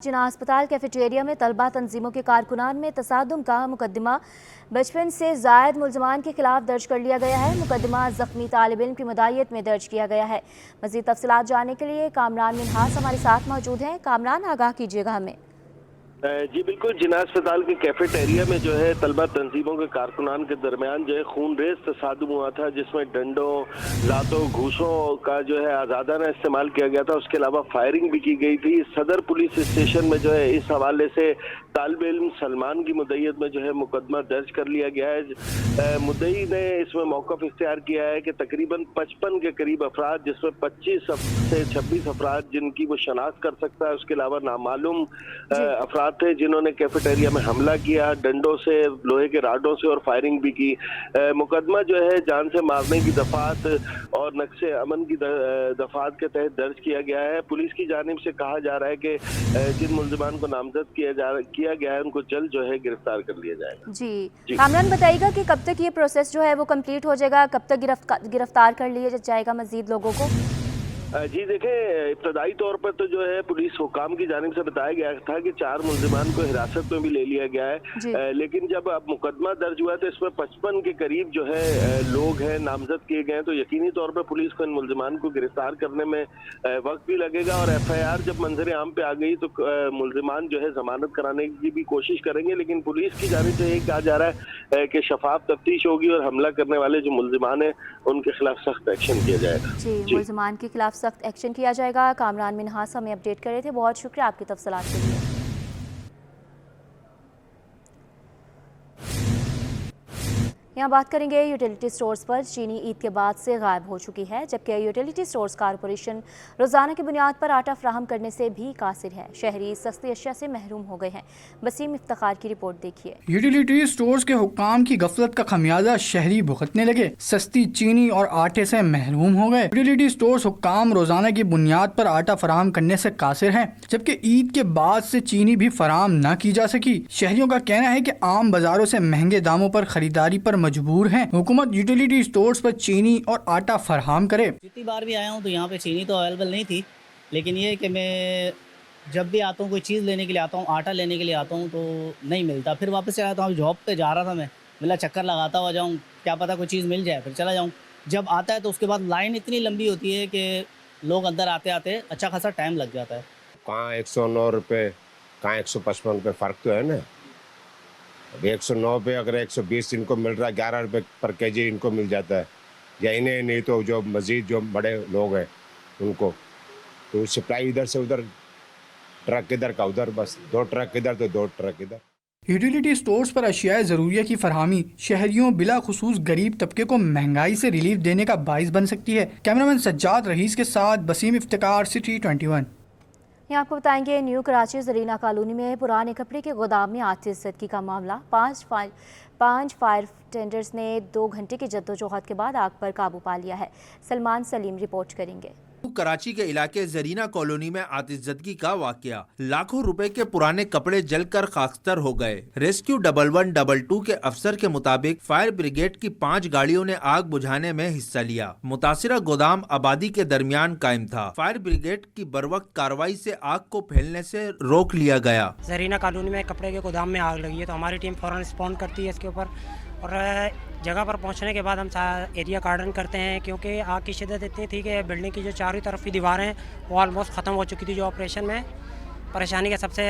जिना अस्पताल कैफेटेरिया में तलबा तंजीमों के कारकुनान में तसादुम का मुकदमा 55 से जायद मुलजमान के खिलाफ दर्ज कर लिया गया है। मुकदमा जख्मी तालिब इल्म की मदायत में दर्ज किया गया है। मज़ीद तफसीलात जानने के लिए कामरान मिन्हास हमारे साथ मौजूद हैं। कामरान, आगाह कीजिएगा हमें। जी बिल्कुल, जिना अस्पताल के कैफेटेरिया में जो है तलबा तंजीमों के कारकुनान के दरमियान जो है खूनरेज तसादुम हुआ था, जिसमें डंडों, लातों, घूसों का जो है आज़ादाना इस्तेमाल किया गया था। उसके अलावा फायरिंग भी की गई थी। सदर पुलिस स्टेशन में जो है इस हवाले से तालिब इल्म सलमान की मुद्दईयत में जो है मुकदमा दर्ज कर लिया गया है। मुद्दई ने इसमें मौक़िफ़ इख्तियार किया है कि तकरीबन 55 के करीब अफराद, जिसमें 25 से 26 अफराद जिनकी वो शनाख्त कर सकता है, उसके अलावा नामालूम अफराद थे जिन्होंने कैफेटेरिया में हमला किया, डंडों से, लोहे के राडों से और फायरिंग भी की। मुकदमा जो है जान से मारने की दफात और नक्शे अमन की दफात के तहत दर्ज किया गया है। पुलिस की जानिब से कहा जा रहा है कि जिन मुल्जिमान को नामजद किया गया है उनको जल्द जो है गिरफ्तार कर लिया जाएगा। जी कामरान, बताइएगा कि कब तक ये प्रोसेस जो है वो कंप्लीट हो जाएगा, कब तक गिरफ्तार कर लिया जाएगा मजीद लोगों को? जी देखें, इब्तदाई तौर पर तो जो है पुलिस हुकाम की जानिब से बताया गया था कि 4 मुल्जिमान को हिरासत में भी ले लिया गया है, लेकिन जब अब मुकदमा दर्ज हुआ तो इसमें 55 के करीब जो है लोग हैं नामजद किए गए हैं, तो यकीनी तौर पर पुलिस को इन मुल्जिमान को गिरफ्तार करने में वक्त भी लगेगा। और FIR जब मंजर आम पे आ गई तो मुल्जिमान जो है जमानत कराने की भी कोशिश करेंगे, लेकिन पुलिस की जानिब से ये कहा जा रहा है कि शफाफ तफ्तीश होगी और हमला करने वाले जो मुल्जिमान हैं उनके खिलाफ सख्त एक्शन किया जाएगा। जी, मुल्जिमान के खिलाफ सख्त एक्शन किया जाएगा। कामरान मिन्हास हमें अपडेट कर रहे थे, बहुत शुक्रिया आपकी तफसीलात के लिए। यहाँ बात करेंगे यूटिलिटी स्टोर्स पर। चीनी ईद के बाद से गायब हो चुकी है, जबकि यूटिलिटी स्टोर्स कॉरपोरेशन रोजाना की बुनियाद पर आटा फ्राहम करने से भी कासिर है। शहरी सस्ती अशिया से महरूम हो गए हैं। वसीम इफ्तिखार की रिपोर्ट देखिए। यूटिलिटी स्टोर्स के हुक्काम की गफलत का खमियाजा शहरी भुगतने लगे, सस्ती चीनी और आटे से महरूम हो गए। यूटिलिटी स्टोर्स हुक्काम रोजाना की बुनियाद पर आटा फराहम करने से कासिर हैं, जबकि ईद के बाद से चीनी भी फराहम न की जा सकी। शहरियों का कहना है कि आम बाजारों से महंगे दामों पर खरीदारी पर मजबूर हैं। हुकूमत यूटिलिटी स्टोर्स पर चीनी और आटा फराहम करे। जितनी बार भी आया हूँ तो यहाँ पे चीनी तो अवेलेबल नहीं थी, लेकिन ये कि मैं जब भी आता हूँ, कोई चीज़ लेने के लिए आता हूँ, आटा लेने के लिए आता हूँ तो नहीं मिलता। फिर वापस से आया तो जॉब पे जा रहा था मैं, मिला चक्कर लगाता हुआ जाऊँ, क्या पता कोई चीज़ मिल जाए, फिर चला जाऊँ। जब आता है तो उसके बाद लाइन इतनी लंबी होती है कि लोग अंदर आते आते अच्छा खासा टाइम लग जाता है। कहाँ 109 रुपये, कहाँ 155 रुपये, फ़र्क तो है ना। अभी 109 पे अगर 120 इनको मिल रहा है, 11 रुपये पर केजी इनको मिल जाता है, या इन्हें नहीं तो जो मज़ीद जो बड़े लोग हैं उनको तो सप्लाई इधर से उधर, ट्रक इधर का उधर, बस 2 ट्रक इधर तो 2 ट्रक इधर। यूटिलिटी स्टोर्स पर अशियाए ज़रूरिया की फरहमी शहरियों बिला खुसूस गरीब तबके को महंगाई से रिलीफ देने का बाइस बन सकती है। कैमरामैन सज्जाद रहीस के साथ वसीम इफ्तिकार, सिटी 21। यहाँ आपको बताएंगे न्यू कराची जरीना कॉलोनी में पुराने कपड़े के गोदाम में आतिशज़दगी का मामला। 5 फायर टेंडर्स ने 2 घंटे की जद्दोजहद के बाद आग पर काबू पा लिया है। सलमान सलीम रिपोर्ट करेंगे। कराची के इलाके जरीना कॉलोनी में आतिशज़दगी का वाकया। लाखों रुपए के पुराने कपड़े जलकर खाकस्तर हो गए। रेस्क्यू 1112 के अफसर के मुताबिक फायर ब्रिगेड की 5 गाड़ियों ने आग बुझाने में हिस्सा लिया। मुतासिरा गोदाम आबादी के दरमियान कायम था। फायर ब्रिगेड की बरवक्त कार्रवाई से आग को फैलने से रोक लिया गया। जरीना कॉलोनी में कपड़े के गोदाम में आग लगी है, तो हमारी टीम फौरन रिस्पॉन्ड करती है इसके ऊपर, और जगह पर पहुंचने के बाद हम एरिया कार्डन करते हैं, क्योंकि आग की शिद्दत इतनी थी कि बिल्डिंग की जो चारों तरफ की दीवारें हैं वो ऑलमोस्ट ख़त्म हो चुकी थी। जो ऑपरेशन में परेशानी का सबसे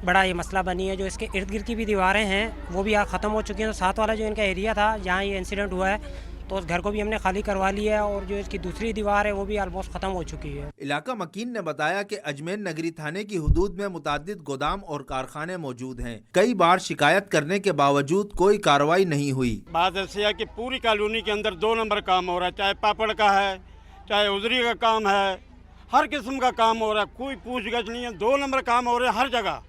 बड़ा ये मसला बनी है, जो इसके इर्द गिर्द की भी दीवारें हैं वो भी आग ख़त्म हो चुकी हैं। तो साथ वाला जो इनका एरिया था जहाँ ये इंसिडेंट हुआ है, तो उस घर को भी हमने खाली करवा लिया है, और जो इसकी दूसरी दीवार है वो भी ऑलमोस्ट ख़त्म हो चुकी है। इलाका मकीन ने बताया कि अजमेर नगरी थाने की हुदूद में मुतादिद गोदाम और कारखाने मौजूद हैं। कई बार शिकायत करने के बावजूद कोई कार्रवाई नहीं हुई। बात ऐसी है कि पूरी कॉलोनी के अंदर 2 नंबर काम हो रहा है, चाहे पापड़ का है, चाहे उजरी का काम है, हर किस्म का काम हो रहा है, कोई पूछगछ नहीं है। 2 नंबर काम हो रहे हैं हर जगह,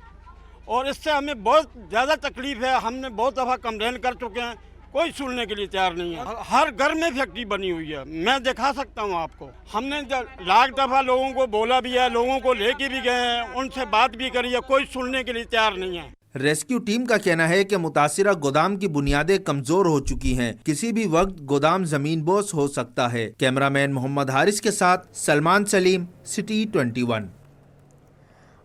और इससे हमें बहुत ज़्यादा तकलीफ है। हमने बहुत दफ़ा कंप्लेन कर चुके हैं, कोई सुनने के लिए तैयार नहीं है। हर घर में फैक्ट्री बनी हुई है, मैं दिखा सकता हूँ आपको। हमने लाख दफ़ा लोगों को बोला भी है, लोगों को लेके भी गए हैं, उनसे बात भी करी है, कोई सुनने के लिए तैयार नहीं है। रेस्क्यू टीम का कहना है कि मुतासिरा गोदाम की बुनियादें कमजोर हो चुकी हैं, किसी भी वक्त गोदाम जमीन बोस हो सकता है। कैमरामैन मोहम्मद हारिस के साथ सलमान सलीम, सिटी 21।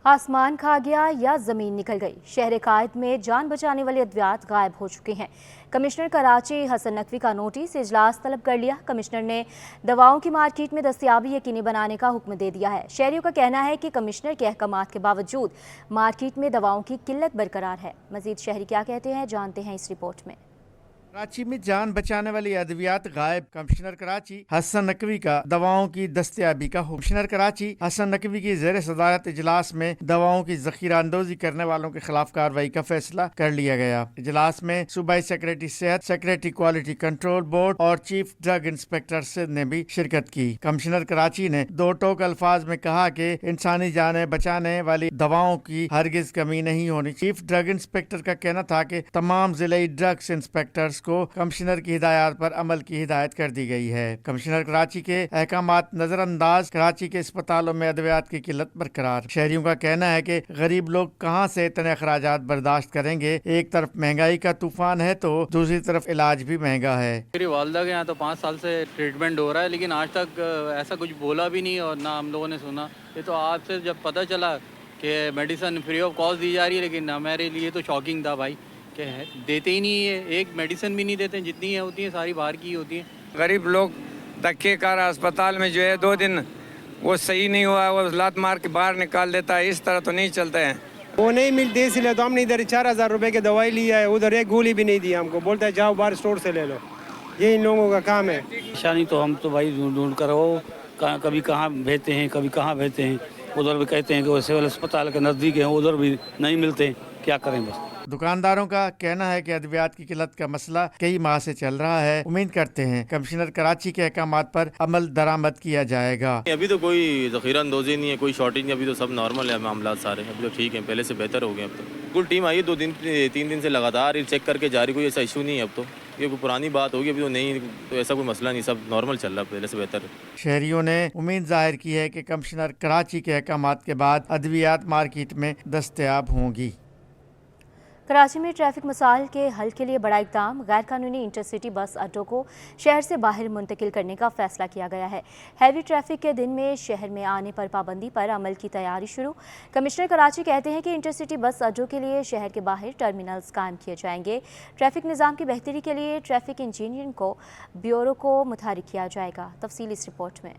आसमान खा गया या जमीन निकल गई। शहर कायद में जान बचाने वाले अद्वियात गायब हो चुके हैं। कमिश्नर कराची हसन नकवी का नोटिस इजलास तलब कर लिया। कमिश्नर ने दवाओं की मार्केट में दस्तयाबी यकीनी बनाने का हुक्म दे दिया है। शहरियों का कहना है कि कमिश्नर के अहकामात के बावजूद मार्केट में दवाओं की किल्लत बरकरार है। मजीद शहरी क्या कहते हैं जानते हैं इस रिपोर्ट में। कराची में जान बचाने वाली अद्वियात गायब। कमिश्नर कराची हसन नकवी का दवाओं की दस्तयाबी का हुक्म। कमिश्नर कराची हसन नकवी की ज़ेर सदारत इजलास में दवाओं की ज़ख़ीरा अंदोज़ी करने वालों के खिलाफ कार्रवाई का फैसला कर लिया गया। इजलास में सूबाई सेक्रेटरी सेहत, सेक्रेटरी क्वालिटी कंट्रोल बोर्ड और चीफ ड्रग इंस्पेक्टर सिंध ने भी शिरकत की। कमिश्नर कराची ने दो टोक अल्फाज में कहा कि इंसानी जानें बचाने वाली दवाओं की हरगिज कमी नहीं होनी। चीफ ड्रग इंस्पेक्टर का कहना था कि तमाम जिले ड्रग्स इंस्पेक्टर्स को कमिश्नर की हिदायत पर अमल की हिदायत कर दी गई है। कमिश्नर कराची के अहकामात नजरअंदाज, कराची के अस्पतालों में अद्वियात की किल्लत बरकरार। शहरियों का कहना है कि गरीब लोग कहां से इतने अखराजात बर्दाश्त करेंगे। एक तरफ महंगाई का तूफान है तो दूसरी तरफ इलाज भी महंगा है। मेरी वालदा के यहाँ तो 5 साल से ट्रीटमेंट हो रहा है, लेकिन आज तक ऐसा कुछ बोला भी नहीं और ना हम लोगों ने सुना। ये तो आपसे जब पता चला कि मेडिसिन फ्री ऑफ कॉस्ट दी जा रही है, लेकिन हमारे लिए तो शॉकिंग था भाई कि देते ही नहीं है। एक मेडिसिन भी नहीं देते, जितनी है होती है सारी बाहर की होती है। गरीब लोग धक्के कार अस्पताल में जो है 2 दिन वो सही नहीं हुआ, वो लात मार के बाहर निकाल देता है। इस तरह तो नहीं चलते हैं। वो नहीं मिलती, इसलिए तो हमने इधर 4000 रुपए की दवाई ली है, उधर एक गोली भी नहीं दी हमको। बोलता है जाओ बाहर स्टोर से ले लो। ये इन लोगों का काम है। निशानी तो हम तो भाई ढूंढ कर वो कभी कहाँ भेजते हैं, कभी कहाँ भेजते हैं। उधर भी कहते हैं कि वो सिविल अस्पताल के नज़दीक है, उधर भी नहीं मिलते। क्या करें बस। दुकानदारों का कहना है कि अद्वियात की किल्लत का मसला कई माह से चल रहा है। उम्मीद करते हैं कमिश्नर कराची के अहकामात पर अमल दरामद किया जाएगा। अभी तो कोई ज़ख़ीरा अंदोज़ी नहीं है, कोई शॉर्टेज नहीं। अभी तो सब नॉर्मल है मामला सारे। अभी तो ठीक है, पहले से बेहतर हो गए। अब तो बिल्कुल टीम आई है 2-3 दिन से लगातार चेक करके जा रही। कोई ऐसा इशू नहीं है। अब तो ये कोई पुरानी बात होगी, अभी तो नहीं, तो ऐसा कोई मसला नहीं, सब नॉर्मल चल रहा है, पहले से बेहतर। शहरियों ने उम्मीद जाहिर की है कि कमिश्नर कराची के अहकामात के बाद अद्वियात मार्केट में दस्तयाब होंगी। कराची में ट्रैफिक मसाइल के हल के लिए बड़ा इक़दाम। गैर कानूनी इंटरसिटी बस अड्डों को शहर से बाहर मुंतकिल करने का फैसला किया गया है। हैवी ट्रैफिक के दिन में शहर में आने पर पाबंदी पर अमल की तैयारी शुरू। कमिश्नर कराची कहते हैं कि इंटरसिटी बस अड्डों के लिए शहर के बाहर टर्मिनल्स कायम किए जाएंगे। ट्रैफिक निज़ाम की बेहतरी के लिए ट्रैफिक इंजीनियरिंग को ब्यूरो को मुतहरिक किया जाएगा। तफसील इस रिपोर्ट में।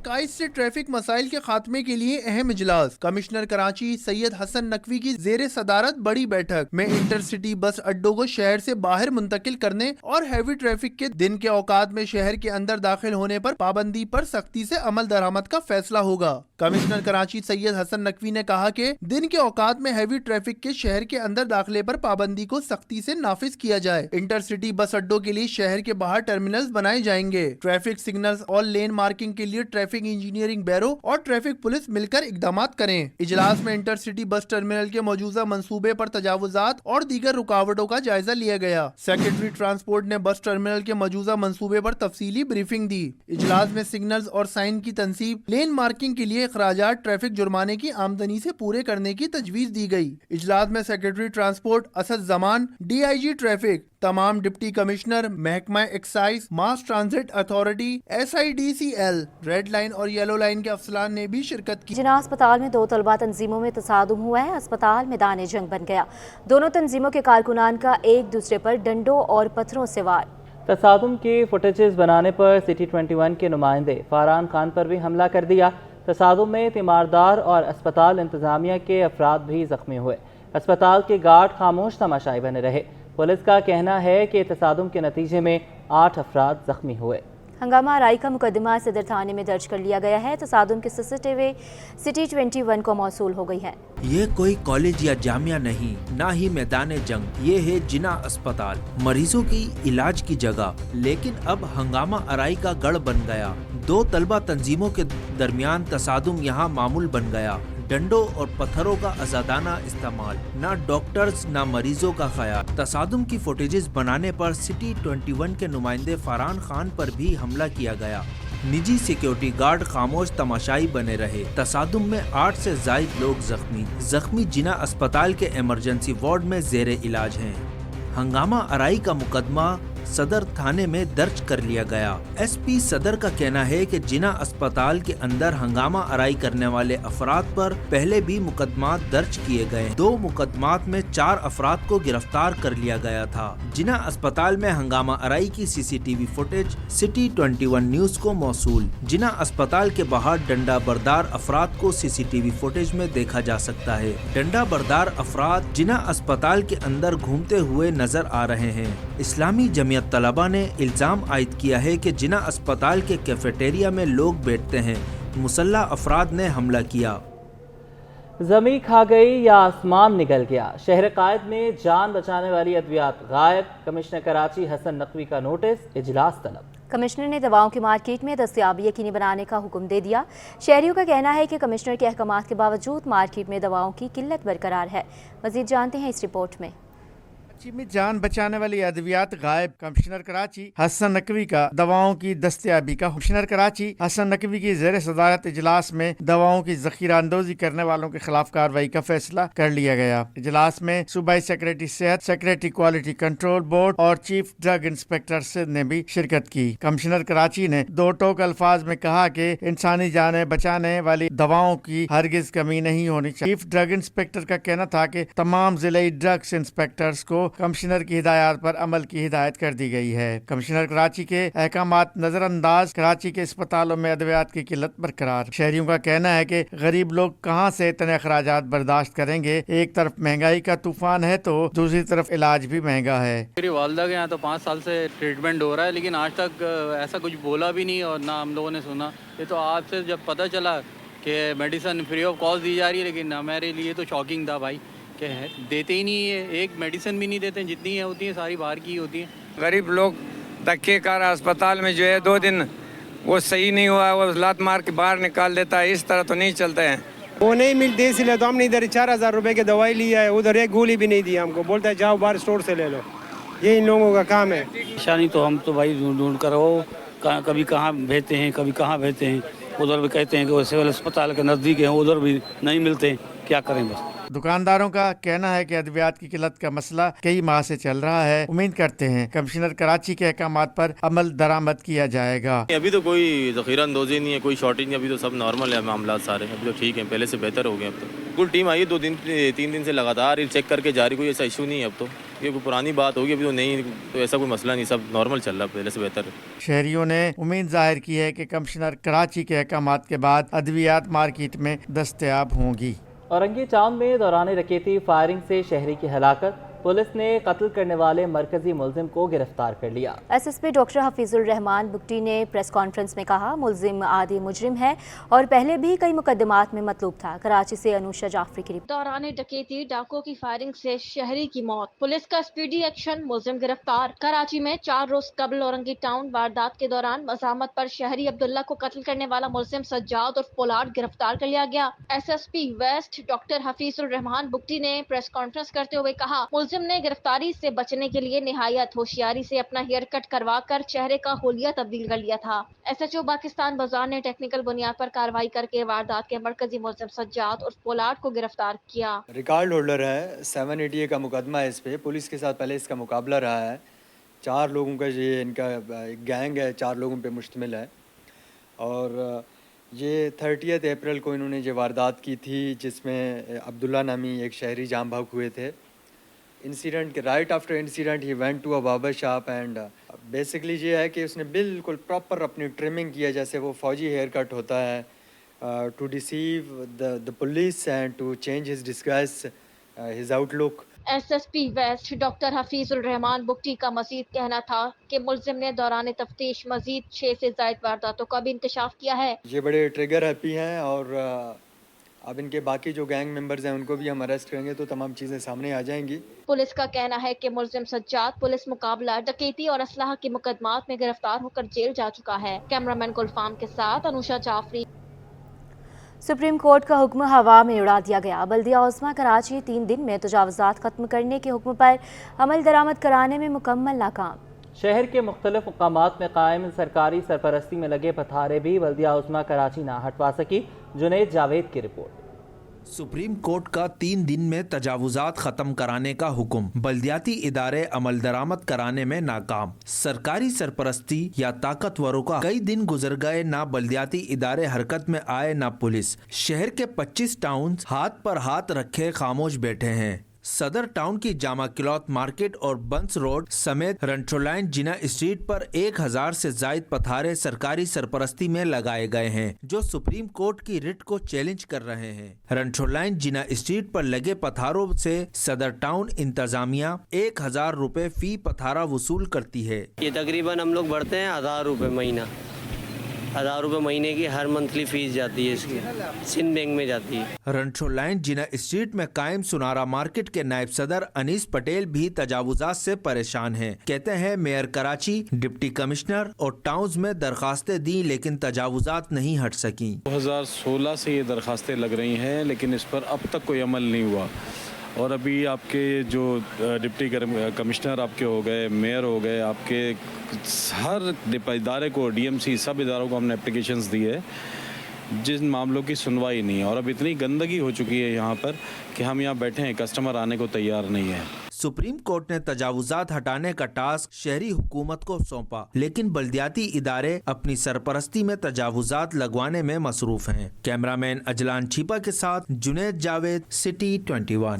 कायद से ट्रैफिक मसाइल के खात्मे के लिए अहम इजलास। कमिश्नर कराची सैयद हसन नकवी की जेर सदारत बड़ी बैठक में इंटरसिटी बस अड्डों को शहर से बाहर मुंतकिल करने और हैवी ट्रैफिक के दिन के औकात में शहर के अंदर दाखिल होने पर पाबंदी पर सख्ती से अमल दरामद का फैसला होगा। कमिश्नर कराची सैयद हसन नकवी ने कहा कि दिन के औकात में हैवी ट्रैफिक के शहर के अंदर दाखिले पर पाबंदी को सख्ती से नाफिज किया जाए। इंटरसिटी बस अड्डों के लिए शहर के बाहर टर्मिनल्स बनाए जाएंगे। ट्रैफिक सिग्नल्स और लेन मार्किंग के लिए ट्रैफिक इंजीनियरिंग ब्यूरो और ट्रैफिक पुलिस मिलकर इकदामात करें। इजलास में इंटरसिटी बस टर्मिनल के मौजूदा मंसूबे पर तजावुजात और दीगर रुकावटों का जायजा लिया गया। सेक्रेटरी ट्रांसपोर्ट ने बस टर्मिनल के मौजूदा मंसूबे पर तफसीली ब्रीफिंग दी। इजलास में सिग्नल्स और साइन की तनसीब, लेन मार्किंग के लिए अखराजात ट्रैफिक जुर्माने की आमदनी से पूरे करने की तजवीज दी गई। इजलास में secretary transport Asad Zaman, DIG traffic, तमाम डिप्टी कमिश्नर, महकमा एक्साइज, मास transit authority, SIDCL, red line और येलो लाइन के अफसरान ने भी शिरकत की। जिना अस्पताल में 2 तलबा तंजीमों में तसादुम हुआ है। अस्पताल मैदान जंग बन गया। दोनों तंजीमों के कारकुनान का एक दूसरे पर डंडों और पत्थरों से वार। तसादुम के फुटेजेस बनाने पर सिटी 21 के नुमाइंदे फारान खान पर भी हमला कर दिया। तसादुम में तीमारदार और अस्पताल इंतजामिया के अफराद भी जख्मी हुए। अस्पताल के गार्ड खामोश तमाशाई बने रहे। पुलिस का कहना है कि तसादुम के नतीजे में 8 अफराद जख्मी हुए। हंगामा आराई का मुकदमा सदर थाने में दर्ज कर लिया गया है। तसादुम की CCTV सिटी 21 को मौसूल हो गई है। ये कोई कॉलेज या जामिया नहीं, ना ही मैदान जंग। ये है जिना अस्पताल, मरीजों की इलाज की जगह। लेकिन अब हंगामा आराई का गढ़ बन गया। 2 तलबा तंजीमों के दरमियान तसादुम यहाँ मामूल बन गया। डंडों और पत्थरों का आजादाना इस्तेमाल, ना डॉक्टर्स ना मरीजों का ख्याल। तसादुम की फुटेजेस बनाने पर सिटी 21 के नुमाइंदे फरहान खान पर भी हमला किया गया। निजी सिक्योरिटी गार्ड खामोश तमाशाई बने रहे। तसादुम में 8 से ज़ायद लोग जख्मी जिना अस्पताल के इमरजेंसी वार्ड में जेर इलाज हैं। हंगामा आराई का मुकदमा सदर थाने में दर्ज कर लिया गया। एसपी सदर का कहना है कि जिना अस्पताल के अंदर हंगामा आराई करने वाले अफराद पर पहले भी मुकदमात दर्ज किए गए। 2 मुकदमात में 4 अफराद को गिरफ्तार कर लिया गया था। जिना अस्पताल में हंगामा आराई की सीसीटीवी फुटेज सिटी 21 न्यूज को मौसूल। जिना अस्पताल के बाहर डंडा बरदार अफराद को सीसीटीवी फुटेज में देखा जा सकता है। डंडा बरदार अफराद जिना अस्पताल के अंदर घूमते हुए नजर आ रहे हैं। इस्लामी जमीयत तलबा ने इल्जाम आयद किया है कि जिना अस्पताल के कैफेटेरिया में लोग बैठते हैं। मुसल्ला अफराद ने हमला किया। ज़मीं खा गई या आसमान निकल गया, शहर कायद में जान बचाने वाली अद्वियात गायब। कमिश्नर कराची हसन नकवी का नोटिस, इजलास तलब। कमिश्नर ने दवाओं की मार्केट में दस्तयाबी यकीनी बनाने का हुक्म दे दिया। शहरियों का कहना है कि कमिश्नर के अहकामात के बावजूद मार्केट में दवाओं की किल्लत बरकरार है। मजीद जानते हैं इस रिपोर्ट में। कराची में जान बचाने वाली अद्वियात गायब। कमिश्नर कराची हसन नकवी का दवाओं की दस्तयाबी का। कमिश्नर कराची हसन नकवी की ज़ेर सदारत इजलास में दवाओं की ज़ख़ीरा अंदोज़ी करने वालों के खिलाफ कार्रवाई का फैसला कर लिया गया। इजलास में सूबाई सेक्रेटरी सेहत, सेक्रेटरी क्वालिटी कंट्रोल बोर्ड और चीफ ड्रग इंस्पेक्टर ने भी शिरकत की। कमिश्नर कराची ने 2 टोक अल्फाज में कहा कि इंसानी जानें बचाने वाली दवाओं की हरगिज कमी नहीं होनी चाहिए। चीफ ड्रग इंस्पेक्टर का कहना था कि तमाम जिले ड्रग्स इंस्पेक्टर्स को कमिश्नर की हिदायत पर अमल की हिदायत कर दी गई है। कमिश्नर कराची के अहकामात नजरअंदाज, कराची के अस्पतालों में अद्वियात की किल्लत बरकरार। शहरियों का कहना है कि गरीब लोग कहां से इतने अखराजात बर्दाश्त करेंगे। एक तरफ महंगाई का तूफान है तो दूसरी तरफ इलाज भी महंगा है। मेरी वालदा के यहाँ तो 5 साल से ट्रीटमेंट हो रहा है, लेकिन आज तक ऐसा कुछ बोला भी नहीं और ना हम लोगों ने सुना। ये तो आपसे जब पता चला कि मेडिसिन फ्री ऑफ कॉस्ट दी जा रही है, लेकिन हमारे लिए तो शॉकिंग था भाई कि देते ही नहीं है। एक मेडिसिन भी नहीं देते, जितनी है होती है सारी बाहर की होती हैं। गरीब लोग धक्के कार अस्पताल में जो है 2 दिन वो सही नहीं हुआ, वो लात मार के बाहर निकाल देता है। इस तरह तो नहीं चलते हैं। वो नहीं मिलती, इसलिए तो हमने इधर 4000 रुपए की दवाई ली है, उधर एक गोली भी नहीं दी हमको। बोलता है जाओ बाहर स्टोर से ले लो। ये इन लोगों का काम है। निशानी तो हम तो भाई ढूंढ कर वो कभी कहाँ भेजते हैं, कभी कहाँ भेजते हैं। उधर भी कहते हैं कि वो सिविल अस्पताल के नज़दीक हैं, उधर भी नहीं मिलते। क्या करें बस। दुकानदारों का कहना है कि अद्वियात की किल्लत का मसला कई माह से चल रहा है। उम्मीद करते हैं कमिश्नर कराची के अहकामात पर अमल दरामद किया जाएगा। अभी तो कोई ज़ख़ीरा अंदोज़ी नहीं है, कोई शॉर्टेज नहीं। अभी तो सब नॉर्मल है मामला सारे। अभी तो ठीक है, पहले से बेहतर हो गए। अब तो कुल टीम आई है 2-3 दिन से लगातार चेक करके जा रही। कोई ऐसा इशू नहीं है अब तो। ये कोई पुरानी बात होगी, अभी तो नहीं, तो ऐसा कोई मसला नहीं, सब नॉर्मल चल रहा है, पहले से बेहतर है। शहरियों ने उम्मीद जाहिर की है कि कमिश्नर कराची के अहकामात के बाद अद्वियात मार्केट में दस्तयाब होंगी। औरंगी टाउन में दौरान रकेती फायरिंग से शहरी की हलाकत, पुलिस ने कत्ल करने वाले मरकजी मुलजिम को गिरफ्तार कर लिया। एसएसपी डॉक्टर हफीजुर रहमान बुगटी ने प्रेस कॉन्फ्रेंस में कहा, मुलजिम आदि मुजरिम है और पहले भी कई मुकदमात में मतलूब था। कराची से अनुषा जाफरी की रिपोर्ट। दौरान डकैती डाकुओं की फायरिंग से शहरी की मौत, पुलिस का स्पीडी एक्शन, मुलजिम गिरफ्तार। कराची में 4 रोज कबल औरंगी टाउन वारदात के दौरान मज़ामत पर शहरी अब्दुल्ला को कत्ल करने वाला मुलजिम सज्जाद और पोलार्ड गिरफ्तार कर लिया गया। SSP West doctor Hafeezur Rehman Bugti ने प्रेस कॉन्फ्रेंस करते हुए कहा, मुलजिम ने गिरफ्तारी से बचने के लिए निहायत होशियारी से अपना हेयर कट करवा कर चेहरे का होलिया तब्दील कर लिया था। एसएचओ पाकिस्तान बाजार ने टेक्निकल बुनियाद पर कार्रवाई करके वारदात के मरकजी मुलजिम सज्जाद और पोलार्ड को गिरफ्तार किया। रिकॉर्ड होल्डर है, 780 का मुकदमा है इस पे। पुलिस के साथ पहले इसका मुकाबला रहा है। 4 लोगों का ये इनका गैंग है, 4 लोगों पे मुश्तमिल है। और ये 30 अप्रैल को इन्होंने ये वारदात की थी, जिसमें अब्दुल्ला नामी एक शहरी जाम भाग हुए थे। इंसिडेंट के right after incident he went to a barber shop and basically ये है कि उसने बिल्कुल प्रॉपर अपनी ट्रिमिंग किया, जैसे वो फौजी हेयर कट होता है, to deceive the police and to change his disguise his outlook. SSP West doctor Hafeezur Rehman Bugti का मजीद कहना था कि मुलजिम ने दौरान तफ्तीश मजीद 6 से ज़ायद वारदातों का भी इंकशाफ किया है। ये बड़े ट्रिगर हैप्पी हैं और अब इनके बाकी जो गैंग मेंबर्स हैं उनको भी हम अरेस्ट करेंगे तो तमाम चीज़ें सामने आ जाएंगी। पुलिस का कहना है कि मुलजिम सज्जाद पुलिस मुकाबला, डकैती और असलाह के मुकदमात में गिरफ्तार होकर जेल जा चुका है। कैमरामैन गुलफाम के साथ अनुषा जाफरी। सुप्रीम कोर्ट का हुक्म हवा में उड़ा दिया गया। बल्दिया औज़मा कराची 3 दिन में तजावुज़ात खत्म करने के हुक्म पर अमल दरामद कराने में मुकम्मल नाकाम। शहर के मुख्तलिफ मकामात में कायम सरकारी सरपरस्ती में लगे पथारे भी बल्दिया औज़मा कराची ना हटवा सकी। जुनैद जावेद की रिपोर्ट। सुप्रीम कोर्ट का 3 दिन में तजावुजात खत्म कराने का हुक्म, बल्दियाती इदारे अमल दरामद कराने में नाकाम। सरकारी सरपरस्ती या ताकतवरों का कई दिन गुजर गए, ना बल्दियाती इदारे हरकत में आए ना पुलिस। शहर के 25 टाउन हाथ पर हाथ रखे खामोश बैठे हैं। सदर टाउन की जामा क्लॉथ मार्केट और बंस रोड समेत रंट्रोलाइन जिना स्ट्रीट पर 1000 से जायद पथारे सरकारी सरपरस्ती में लगाए गए हैं, जो सुप्रीम कोर्ट की रिट को चैलेंज कर रहे हैं। रंट्रोलाइन जिना स्ट्रीट पर लगे पथारों से सदर टाउन इंतजामिया 1000 रुपए फी पथारा वसूल करती है। ये तकरीबन हम लोग भरते हैं 1000 रुपये महीना, 1000 रुपये महीने की हर मंथली फीस जाती है इसकी, सिंध बैंक में जाती है। रंट्रोलाइन जिना स्ट्रीट में कायम सुनारा मार्केट के नायब सदर अनीस पटेल भी तजावुजात से परेशान हैं। कहते हैं मेयर कराची, डिप्टी कमिश्नर और टाउन्स में दरखास्तें दी लेकिन तजावुजात नहीं हट सकी। 2016 से ये दरखास्तें लग रही हैं लेकिन इस पर अब तक कोई अमल नहीं हुआ। और अभी आपके जो डिप्टी कमिश्नर आपके हो गए, मेयर हो गए, आपके हर इदारे को, डीएमसी सब इदारों को हमने एप्लीकेशंस दी है, जिन मामलों की सुनवाई नहीं है। और अब इतनी गंदगी हो चुकी है यहाँ पर कि हम यहाँ बैठे हैं, कस्टमर आने को तैयार नहीं है। सुप्रीम कोर्ट ने तजावुजात हटाने का टास्क शहरी हुकूमत को सौंपा, लेकिन बल्दियाती इदारे अपनी सरपरस्ती में तजावुजात लगवाने में मसरूफ हैं। कैमरामैन अजलान छिपा के साथ जुनैद जावेद, सिटी 21।